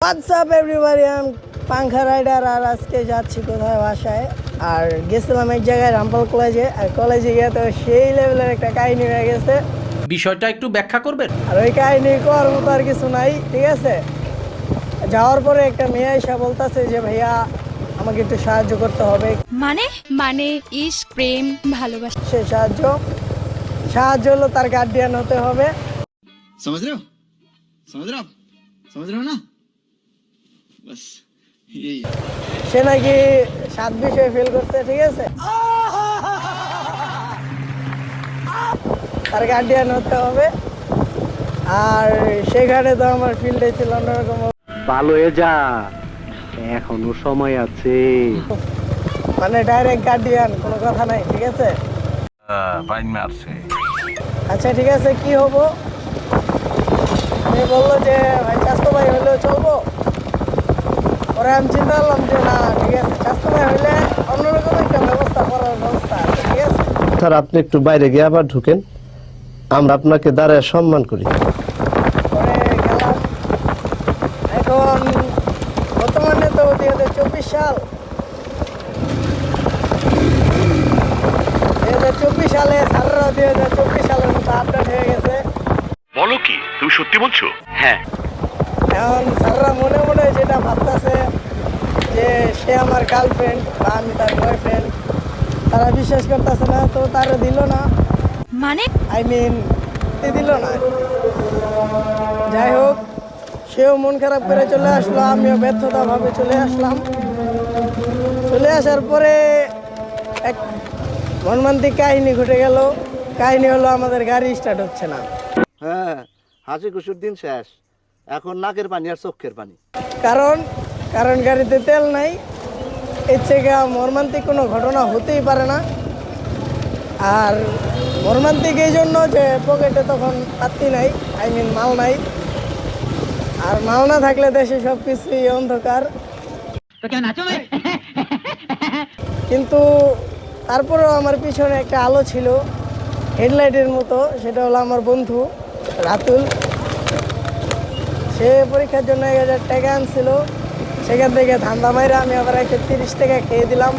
WhatsApp everybody, আমি পাংখা rider. আর আজকে যাচ্ছি কোথায় বাসায়। আর গেছিলাম এক জায়গায় রামপাল কলেজে। আর কলেজে গিয়ে তো সেই লেভেলের একটা কাহিনী হয়ে গেছে। বিষয়টা একটু ব্যাখ্যা করবেন? আর ওই কাহিনী করার মতো আর কিছু নাই, ঠিক আছে। যাওয়ার পরে একটা মেয়ে এসে বলতেছে যে ভাইয়া আমাকে একটু সাহায্য করতে হবে। মানে মানে ইশক, প্রেম, ভালোবাসা। সে সাহায্য হলো তার গার্ডিয়ান হতে হবে। समझ रहे हो आप समझ रहे हो ना बस यही है। সে নাকি 7 বিষয়ে ফেল করছে, ঠিক আছে। তার গার্ডিয়ান হতে হবে। আর সেখানে তো আমার ফিল্ডে ছিল অন্যরকম। ভালো হয়ে যা, এখনো সময় আছে। মানে ডাইরেক্ট গার্ডিয়ান, কোনো কথা নাই, ঠিক আছে। আচ্ছা ঠিক আছে, কি হবো? আমি বললো যে ভাই স্বাস্থ্য ভাই হইলেও চলবো। পরে আমি চিন্তা করলাম যে না, ঠিক আছে, স্বাস্থ্য ভাই হইলে অন্যরকম একটা ব্যবস্থা করার ব্যবস্থা আছে, ঠিক আছে। স্যার, আপনি একটু বাইরে গিয়ে আবার ঢুকেন, আমরা আপনাকে দাঁড়ায় সম্মান করি। পরে গেলাম। এখন বর্তমানে তো 2024 সাল। 2024 সালে স্যাররা 2024 সালের মতো আপডেট হয়ে গেছে। বলো কি, তুমি সত্যি বলছো? হ্যাঁ, এখন স্যাররা মনে মনে যেটা ভাবতেছে যে সে আমার গার্লফ্রেন্ড বা আমি তার বয়ফ্রেন্ড, তারা বিশ্বাস করতেছে না, তো তারা দিল না। মানে দিল না। যাই হোক, সেও মন খারাপ করে চলে আসলো, আমিও ব্যর্থতা ভাবে চলে আসলাম। চলে আসার পরে এক মর্মান্তিক কাহিনী ঘটে গেল। কাহিনী হলো আমাদের গাড়ি স্টার্ট হচ্ছে না। হ্যাঁ, হাসি খুশির দিন শেষ, এখন নাকের পানি আর চোখের পানি। কারণ গাড়িতে তেল নাই। এর থেকে মর্মান্তিক কোনো ঘটনা হতেই পারে না। আর মর্মান্তিক এই জন্য যে পকেটে তখন পাত্তি নাই, মাল নাই। আর মাল না থাকলে দেশে সব কিছুই অন্ধকার। কিন্তু তারপরেও আমার পিছনে একটা আলো ছিল, হেডলাইটের মতো। সেটা হলো আমার বন্ধু রাতুল। সে পরীক্ষার জন্য 1000 টাকা আনছিল। সেখান থেকে ধান্দা মাইরা আমি আবার 130 টাকা খেয়ে দিলাম।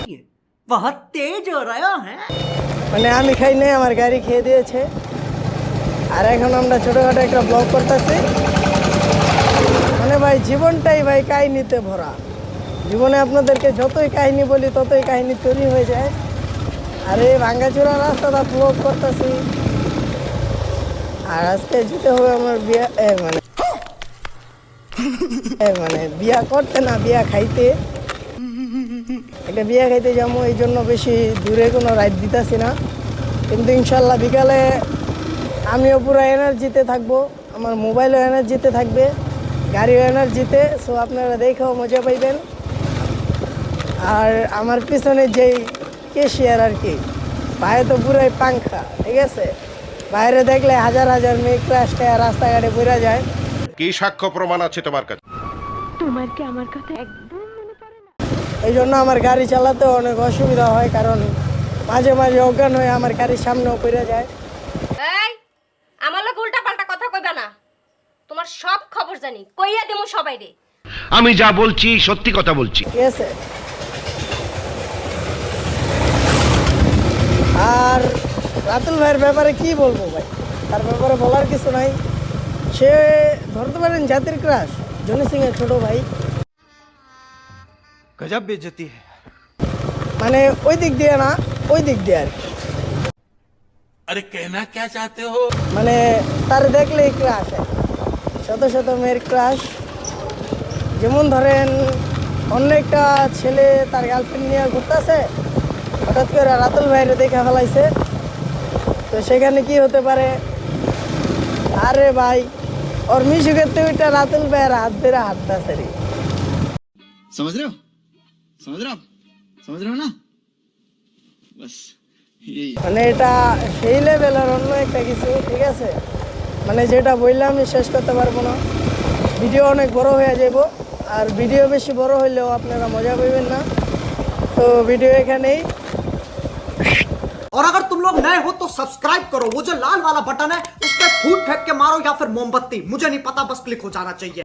মানে আমি খাই নাই, আমার গাড়ি খেয়ে দিয়েছে। আর এখন আমরা ছোটোখাটো একটা ব্লগ করতেছি। মানে ভাই জীবনটাই ভাই কাহিনীতে ভরা। জীবনে আপনাদেরকে যতই কাহিনী বলি ততই কাহিনী তৈরি হয়ে যায়। আর এই ভাঙ্গাচোরা রাস্তাটা ব্লগ করতেছি। আর আজকে যেতে হবে আমার বিয়া করতে না, বিয়া খাইতে। একটা বিয়া খাইতে যাবো, এই জন্য বেশি দূরে কোনো রাইড দিতেছি না। কিন্তু ইনশাল্লাহ বিকালে আমিও পুরো এনার্জিতে থাকবো, আমার মোবাইলও এনার্জিতে থাকবে, গাড়িও এনার্জিতে। সো আপনারা দেখেও মজা পাইবেন। আর আমার পিছনে যেই কেশিয়ার আর কি, ভাই তো পুরাই পাংখা, ঠিক আছে। বাইরে দেখলে হাজার হাজার মেয়ে ক্রাশ খায় রাস্তাঘাটে পড়ে যায়। কি সাক্ষ্য প্রমাণ আছে তোমার কাছে? তোমার কি আমার কথা একদম মনে পড়ে না? এই জন্য আমার গাড়ি চালাতে অনেক অসুবিধা হয়, কারণ মাঝে মাঝে অজ্ঞান হয়ে আমার গাড়ির সামনেও পড়ে যায়। এই আমার লোক উল্টা পাল্টা কথা কইবা না। তোমার সব খবর জানি, কইয়া দেমু সবাই রে। আমি যা বলছি সত্যি কথা বলছি। ঠিক আছে। আর রাতুল ভাইয়ের ব্যাপারে কি বলবো ভাই, তার ব্যাপারে বলার কিছু নাই। সে ধরতে পারেন জাতির ক্রাশ, জনি সিং এর ছোট ভাই। गजब बेइज्जती है। মানে ওই দিক দিয়ে না, ওই দিক দিয়ে আর কি। আরে कहना क्या चाहते हो? মানে তার দেখলেই ক্রাশ, শত শত মেয়ের ক্রাশ। যেমন ধরেন অন্য একটা ছেলে তার গার্লফ্রেন্ড নিয়ে ঘুরতেছে, হঠাৎ করে রাতুল ভাইরে দেখে ফেলাইছে। তো সেখানে কি হতে পারে? আরে ভাই, ওর মিশুকের তো ওইটা রাতুল ভাইয়ের হাত ধরে হাঁটতেছে রে। समझ रहे हो समझ रहे हो ना बस यही है। মানে এটা সেই লেভেলের অন্য একটা কিছু, ঠিক আছে। মানে যেটা বললাম আমি শেষ করতে পারবো না, ভিডিও অনেক বড় হয়ে যাব। আর ভিডিও বেশি বড় হইলেও আপনারা মজা পাইবেন না। তো ভিডিও এখানেই। और अगर तुम लोग नए हो तो सब्सक्राइब करो, वो जो लाल वाला बटन है उस पर फूट फेंक के मारो या फिर मोमबत्ती, मुझे नहीं पता, बस क्लिक हो जाना चाहिए।